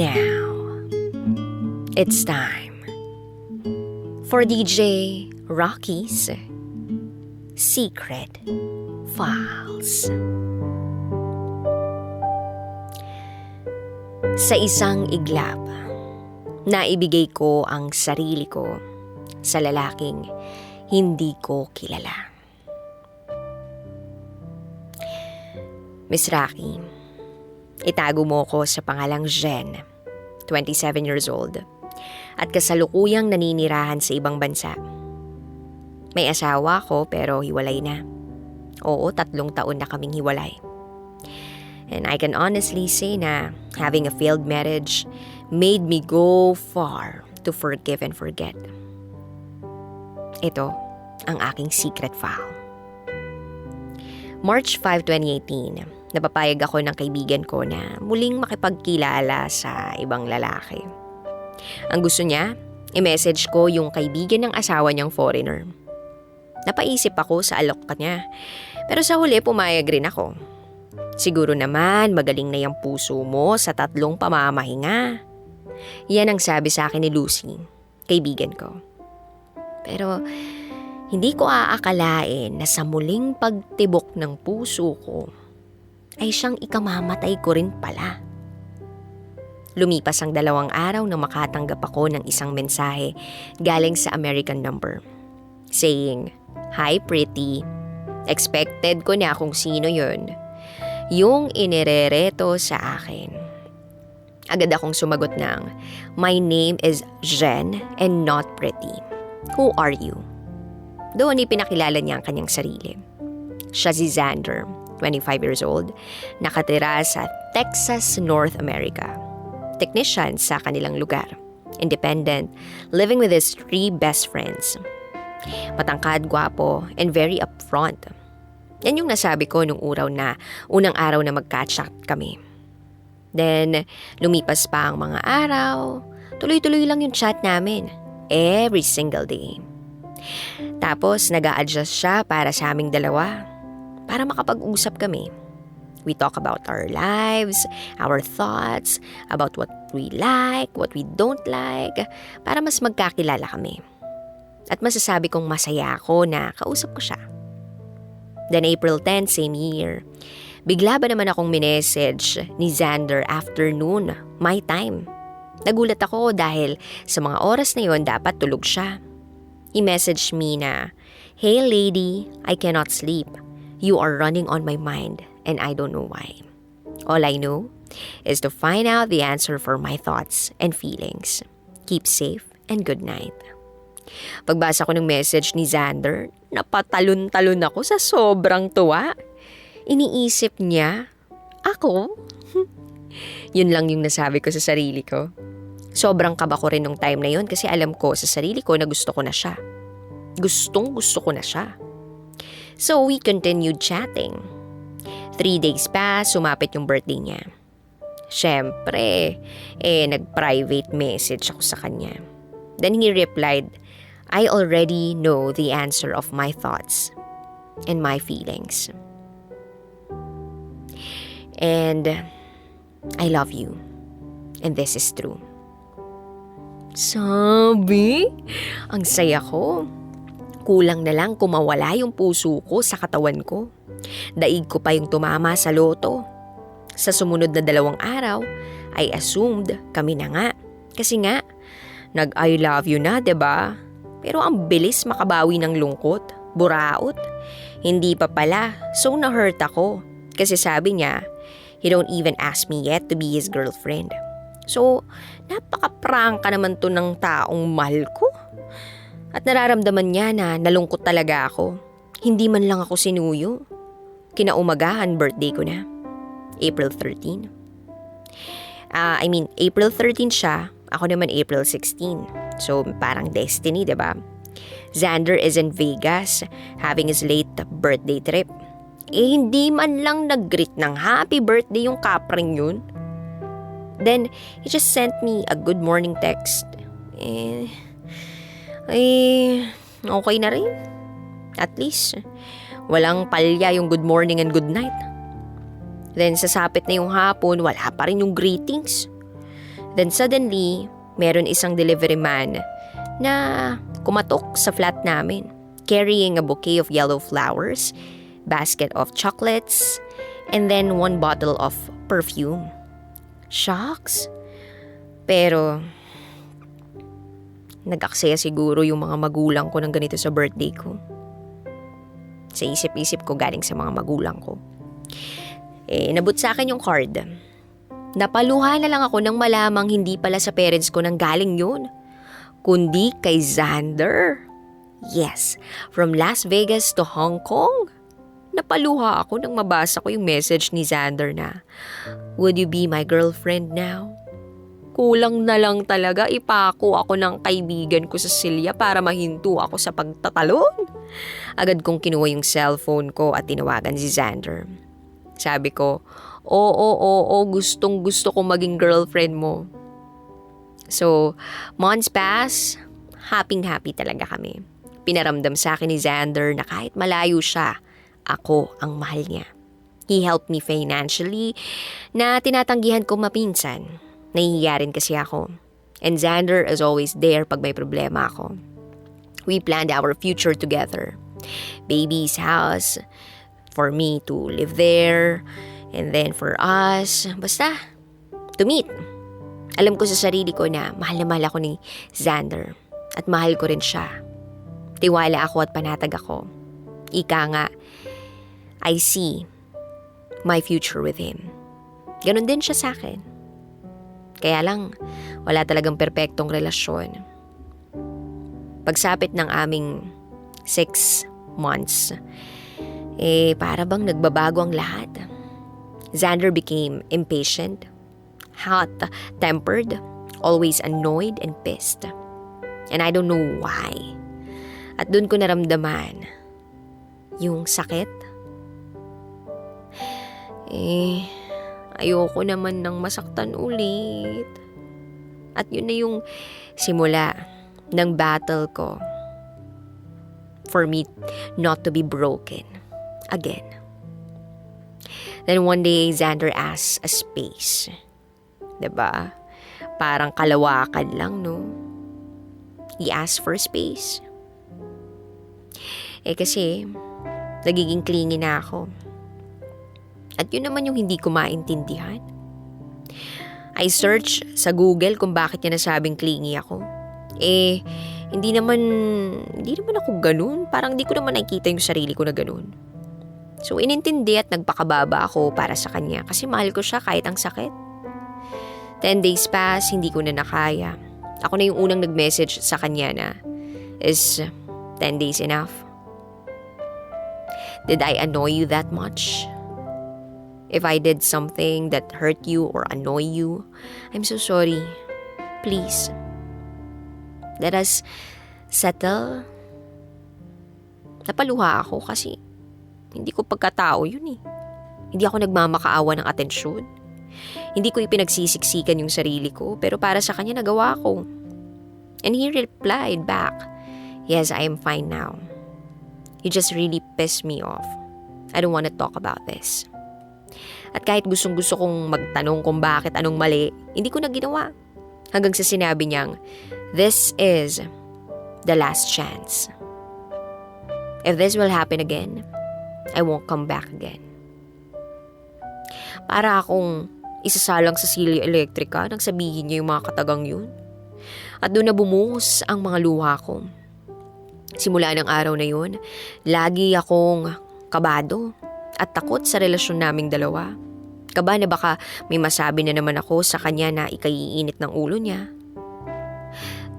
now, it's time for DJ Rocky's Secret Files. Sa isang iglap, naibigay ko ang sarili ko sa lalaking hindi ko kilala. Miss Rocky, itago mo ko sa pangalang Jen, 27 years old, at kasalukuyang naninirahan sa ibang bansa. May asawa ko pero hiwalay na. Oo, 3 taon na kaming hiwalay. And I can honestly say na having a failed marriage made me go far to forgive and forget. Ito ang aking secret file. March 5, 2018, napapayag ako ng kaibigan ko na muling makipagkilala sa ibang lalaki. Ang gusto niya, i-message ko yung kaibigan ng asawa niyang foreigner. Napaisip ako sa alok niya, pero sa huli pumayag rin ako. Siguro naman magaling na yung puso mo sa 3 pamamahinga. Yan ang sabi sa akin ni Lucy, kaibigan ko. Pero hindi ko aakalain na sa muling pagtibok ng puso ko, ay siyang ikamamatay ko rin pala. Lumipas ang 2 araw nang makatanggap ako ng isang mensahe galing sa American number, saying, "Hi pretty." Expected ko na kung sino yun. Yung inirereto sa akin. Agad akong sumagot ng, "My name is Jen and not Pretty. Who are you?" Doon ipinakilala niya ang kanyang sarili. Siya si Xander, 25 years old, nakatira sa Texas, North America. Technician sa kanilang lugar. Independent, living with his 3 best friends. Matangkad, gwapo, and very upfront. Yan yung nasabi ko nung unang araw na mag-catch up kami. Then, lumipas pa ang mga araw, tuloy-tuloy lang yung chat namin. Every single day. Tapos, nag-a-adjust siya para sa aming dalawa. Para makapag-usap kami. We talk about our lives, our thoughts, about what we like, what we don't like, para mas magkakilala kami. At masasabi kong masaya ako na kausap ko siya. Then April 10, same year, bigla ba naman akong minessage ni Xander afternoon, my time. Nagulat ako dahil sa mga oras na yon dapat tulog siya. He messaged me na, "Hey lady, I cannot sleep. You are running on my mind and I don't know why. All I know is to find out the answer for my thoughts and feelings. Keep safe and good night." Pagbasa ko ng message ni Xander, napatalon-talon ako sa sobrang tuwa. Iniisip niya, ako? Yun lang yung nasabi ko sa sarili ko. Sobrang kaba ko rin nung time na yun kasi alam ko sa sarili ko na gusto ko na siya. Gustong-gusto ko na siya. So we continued chatting. 3 days pa, sumapit yung birthday niya. Siyempre, nag-private message ako sa kanya. Then he replied, "I already know the answer of my thoughts and my feelings. And I love you. And this is true." Sabi, ang saya ko. Kulang na lang kung mawala yung puso ko sa katawan ko. Daig ko pa yung tumama sa loto. Sa sumunod na 2 araw, I assumed kami na nga. Kasi nga, nag-I love you na, 'di ba? Pero ang bilis makabawi ng lungkot, buraot. Hindi pa pala, so na-hurt ako. Kasi sabi niya, he don't even ask me yet to be his girlfriend. So, napaka-prangka naman to ng taong mahal ko. At nararamdaman niya na nalungkot talaga ako. Hindi man lang ako sinuyo. Kinaumagahan, birthday ko na. April 13. April 13 siya. Ako naman April 16. So, parang destiny, diba? Xander is in Vegas, having his late birthday trip. Hindi man lang nag-greet ng happy birthday yung kapring yun. Then, he just sent me a good morning text. Okay na rin. At least, walang palya yung good morning and good night. Then, sasapit na yung hapon, wala pa rin yung greetings. Then suddenly, meron isang delivery man na kumatok sa flat namin, carrying a bouquet of yellow flowers, basket of chocolates, and then 1 bottle of perfume. Shocks? Pero nag-aksaya siguro yung mga magulang ko ng ganito sa birthday ko. Sa isip-isip ko galing sa mga magulang ko. Nabut sa akin yung card. Napaluha na lang ako nang malamang hindi pala sa parents ko nang galing yun, kundi kay Xander. Yes, from Las Vegas to Hong Kong. Napaluha ako nang mabasa ko yung message ni Xander na, "Would you be my girlfriend now?" Kulang na lang talaga ipako ako ng kaibigan ko sa Silya para mahinto ako sa pagtatalon. Agad kong kinuha yung cellphone ko at tinawagan si Xander. Sabi ko, oo, gustong gusto kong maging girlfriend mo. So, months pass, happy talaga kami. Pinaramdam sa akin ni Xander na kahit malayo siya, ako ang mahal niya. He helped me financially na tinatanggihan ko mapinsan. Nahihiya rin kasi ako. And Xander is always there pag may problema ako. We planned our future together. Baby's house, for me to live there, and then for us, basta, to meet. Alam ko sa sarili ko na mahal ako ni Xander at mahal ko rin siya. Tiwala ako at panatag ako. Ika nga, I see my future with him. Ganon din siya sa akin. Kaya lang, wala talagang perpektong relasyon. Pagsapit ng aming 6 months, para bang nagbabago ang lahat. Xander became impatient, hot-tempered, always annoyed and pissed. And I don't know why. At doon ko naramdaman yung sakit. Ayoko naman nang masaktan ulit. At yun na yung simula ng battle ko for me not to be broken again. Then one day, Xander asked a space. Diba? Parang kalawakan lang, no? He asked for space. Kasi, nagiging clingy na ako. At yun naman yung hindi ko maintindihan. I search sa Google kung bakit niya nasabing clingy ako. Hindi naman ako ganun. Parang di ko naman nakikita yung sarili ko na ganun. So, inintindi at nagpakababa ako para sa kanya kasi mahal ko siya kahit ang sakit. 10 days pass, hindi ko na nakaya. Ako na yung unang nag-message sa kanya na, is 10 days enough? Did I annoy you that much? If I did something that hurt you or annoy you, I'm so sorry. Please, let us settle. Napaluha ako kasi hindi ko pagkatao yun eh. Hindi ako nagmamakaawa ng atensyon. Hindi ko ipinagsisiksikan yung sarili ko, pero para sa kanya nagawa ko. And he replied back, "Yes, I am fine now. You just really pissed me off. I don't want to talk about this." At kahit gustong-gusto kong magtanong kung bakit anong mali, hindi ko na ginawa. Hanggang sa sinabi niyang, "This is the last chance. If this will happen again, I won't come back again." Para akong isasalang sa Silya Electrica nang sabihin niya yung mga katagang yun. At doon na bumuhos ang mga luha ko. Simula ng araw na yun, lagi akong kabado at takot sa relasyon naming dalawa. Kaba na baka may masabi na naman ako sa kanya na ikaiinit ng ulo niya.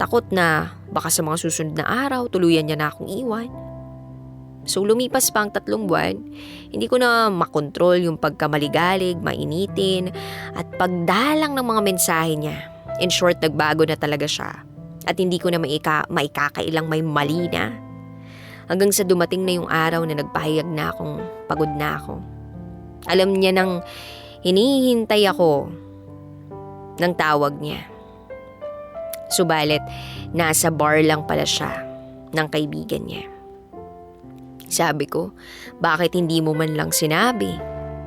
Takot na baka sa mga susunod na araw tuluyan niya na akong iwan. So lumipas pa ang 3 buwan, hindi ko na makontrol yung pagkamaligalig, mainitin, at pagdalang ng mga mensahe niya. In short, nagbago na talaga siya. At hindi ko na maikakailang may mali na. Hanggang sa dumating na yung araw na nagpahayag na akong pagod na ako. Alam niya nang hinihintay ako ng tawag niya. Subalit, nasa bar lang pala siya ng kaibigan niya. Sabi ko, bakit hindi mo man lang sinabi?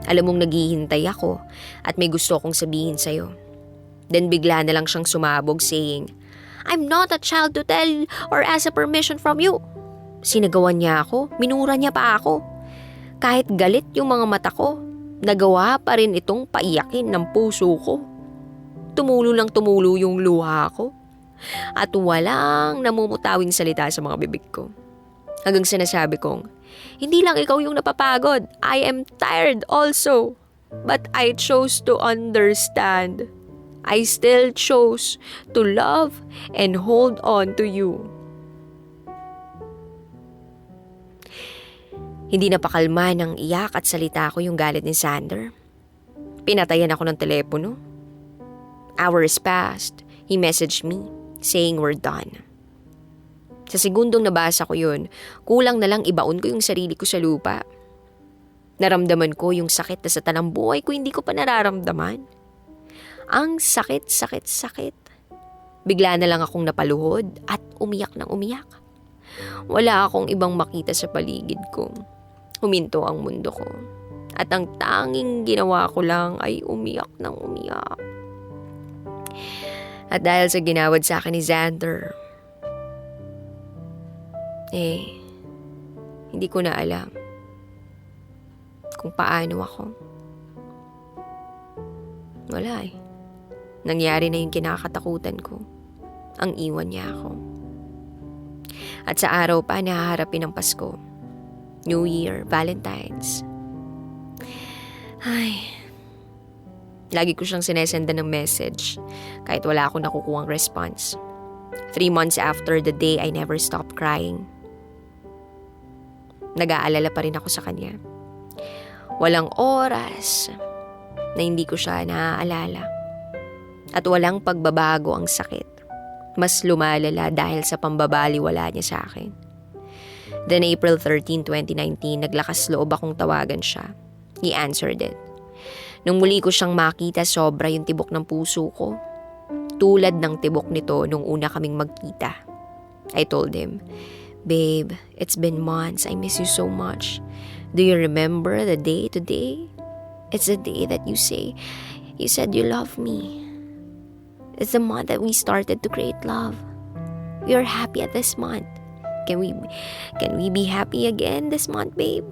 Alam mong naghihintay ako at may gusto akong sabihin sa'yo. Then bigla na lang siyang sumabog saying, "I'm not a child to tell or ask a permission from you." Sinagawan niya ako, minura niya pa ako. Kahit galit yung mga mata ko, nagawa pa rin itong paiyakin ng puso ko. Tumulo lang tumulo yung luha ko. At walang namumutawing salita sa mga bibig ko. Hanggang sinasabi kong, hindi lang ikaw yung napapagod. I am tired also. But I chose to understand. I still chose to love and hold on to you. Hindi napakalma ng iyak at salita ko yung galit ni Xander. Pinatayan ako ng telepono. Hours passed. He messaged me saying we're done. Sa segundong nabasa ko yun, kulang na lang ibaon ko yung sarili ko sa lupa. Naramdaman ko yung sakit na sa tanang buhay ko hindi ko pa nararamdaman. Ang sakit. Bigla na lang akong napaluhod at umiyak ng umiyak. Wala akong ibang makita sa paligid ko. Huminto ang mundo ko. At ang tanging ginawa ko lang ay umiyak ng umiyak. At dahil sa ginawad sa akin ni Xander, hindi ko na alam kung paano ako. Wala eh. Nangyari na yung kinakatakutan ko. Ang iwan niya ako. At sa araw pa nahaharapin ng Pasko, New Year, Valentine's. Lagi ko siyang sinesendan ng message kahit wala akong nakukuhang response. 3 months after the day I never stopped crying. Nag-aalala pa rin ako sa kanya. Walang oras na hindi ko siya naaalala. At walang pagbabago ang sakit. Mas lumalala dahil sa pambabaliwala niya sa akin. Then April 13, 2019, naglakas loob akong tawagan siya. He answered it. Nung muli ko siyang makita, sobra yung tibok ng puso ko. Tulad ng tibok nito nung una kaming magkita. I told him, "Babe, it's been months. I miss you so much. Do you remember the day today? It's the day that you said you love me. It's the month that we started to create love. We are happy at this month. Can we be happy again this month, babe?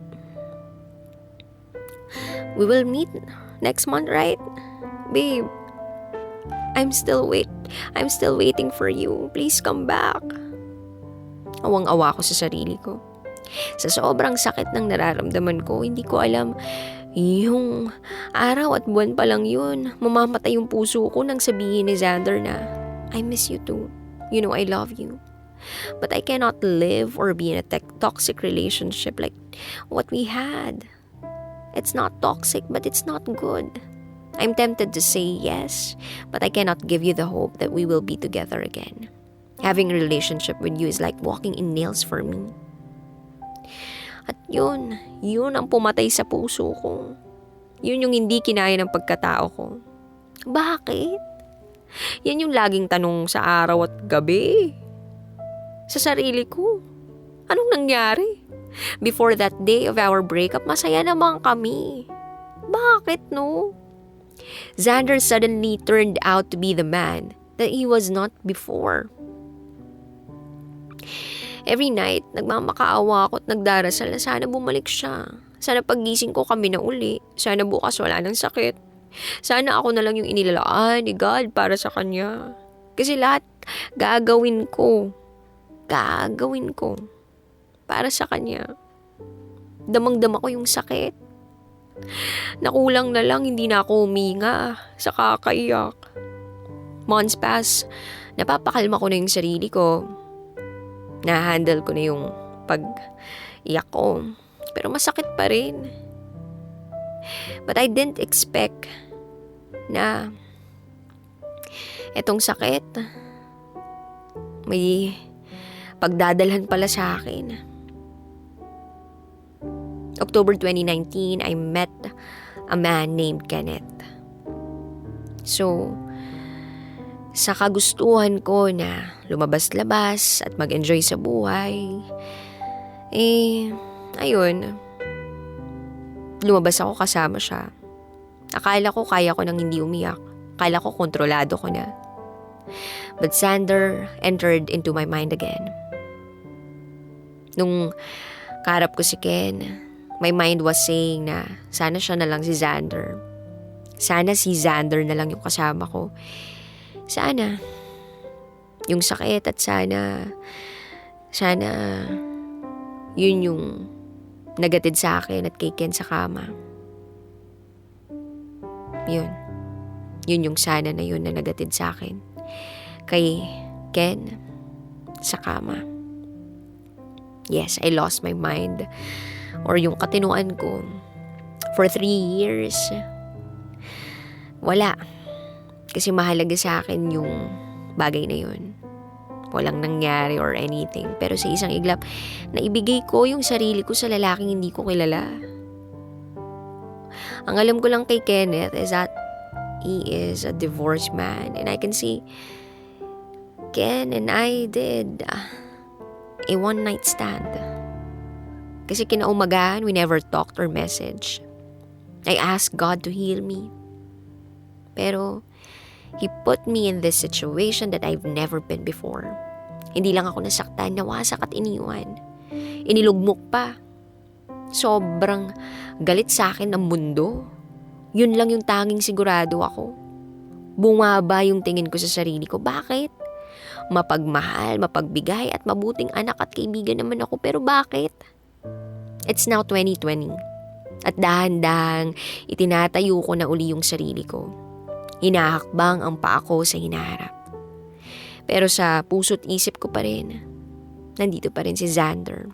We will meet next month, right? Babe, I'm still waiting for you. Please come back." Awang-awa ko sa sarili ko. Sa sobrang sakit ng nararamdaman ko, hindi ko alam, yung araw at buwan pa lang yun, mamamatay yung puso ko nang sabihin ni Xander na, "I miss you too. You know I love you. But I cannot live or be in a toxic relationship like what we had. It's not toxic, but it's not good. I'm tempted to say yes, but I cannot give you the hope that we will be together again. Having a relationship with you is like walking in nails for me." At yun ang pumatay sa puso ko. Yun yung hindi kinaya ng pagkatao ko. Bakit? Yan yung laging tanong sa araw at gabi. Sa sarili ko, anong nangyari? Before that day of our breakup, masaya naman kami. Bakit no? Xander suddenly turned out to be the man that he was not before. Every night, nagmamakaawa ako at nagdarasal na sana bumalik siya. Sana paggising ko kami na uli. Sana bukas wala ng sakit. Sana ako na lang yung inilalaan ni God para sa kanya. Kasi lahat gagawin ko para sa kanya. Damang-dama ko yung sakit. Nakulang na lang, hindi na ako huminga sa kakaiyak. Months pass, napapakalma ko na yung sarili ko. Na-handle ko na yung pag-iyak ko. Pero masakit pa rin. But I didn't expect na etong sakit may pagdadalhan pala sa akin. October 2019, I met a man named Kenneth. So, sa kagustuhan ko na lumabas-labas at mag-enjoy sa buhay, ayun, lumabas ako kasama siya. Akala ko kaya ko nang hindi umiyak Akala ko kontrolado ko na. But Xander entered into my mind again. Nung kaharap ko si Ken, my mind was saying na sana siya na lang si Xander. Sana si Xander na lang yung kasama ko. Sana yung sakit at sana yun yung nagatid sa akin at kay Ken sa kama. Yun yung sana na yun na nagatid sa akin kay Ken sa kama. Yes, I lost my mind or yung katinuan ko for 3 years. Wala. Kasi mahalaga sa akin yung bagay na yun. Walang nangyari or anything. Pero sa isang iglap, naibigay ko yung sarili ko sa lalaking hindi ko kilala. Ang alam ko lang kay Kenneth is that he is a divorced man. And I can see Ken and I did a one-night stand. Kasi kinaumagahan, we never talked or messaged. I asked God to heal me. Pero He put me in this situation that I've never been before. Hindi lang ako nasaktan, nawasak at iniwan. Inilugmok pa. Sobrang galit sa akin ng mundo. Yun lang yung tanging sigurado ako. Bumaba yung tingin ko sa sarili ko. Bakit? Mapagmahal, mapagbigay at mabuting anak at kaibigan naman ako. Pero bakit? It's now 2020. At dahan-dahang itinatayo ko na uli yung sarili ko. Hinahakbang ang paa ko sa hinaharap. Pero sa puso't isip ko pa rin, nandito pa rin si Xander.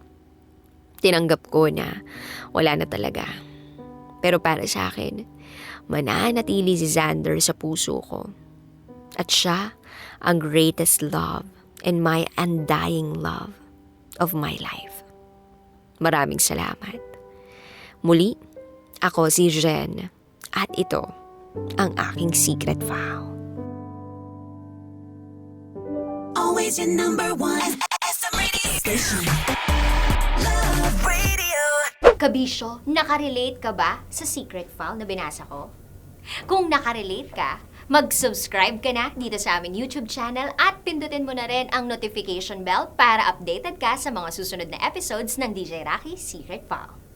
Tinanggap ko na wala na talaga. Pero para sa akin, mananatili si Xander sa puso ko. At siya ang greatest love and my undying love of my life. Maraming salamat. Muli, ako si Jen at ito ang aking secret vow. Always your number one. SM Radio Station. Love Radio. Kabisyo, nakarelate ka ba sa secret file na binasa ko? Kung nakarelate ka, mag-subscribe ka na dito sa aming YouTube channel at pindutin mo na rin ang notification bell para updated ka sa mga susunod na episodes ng DJ Rocky Secret File.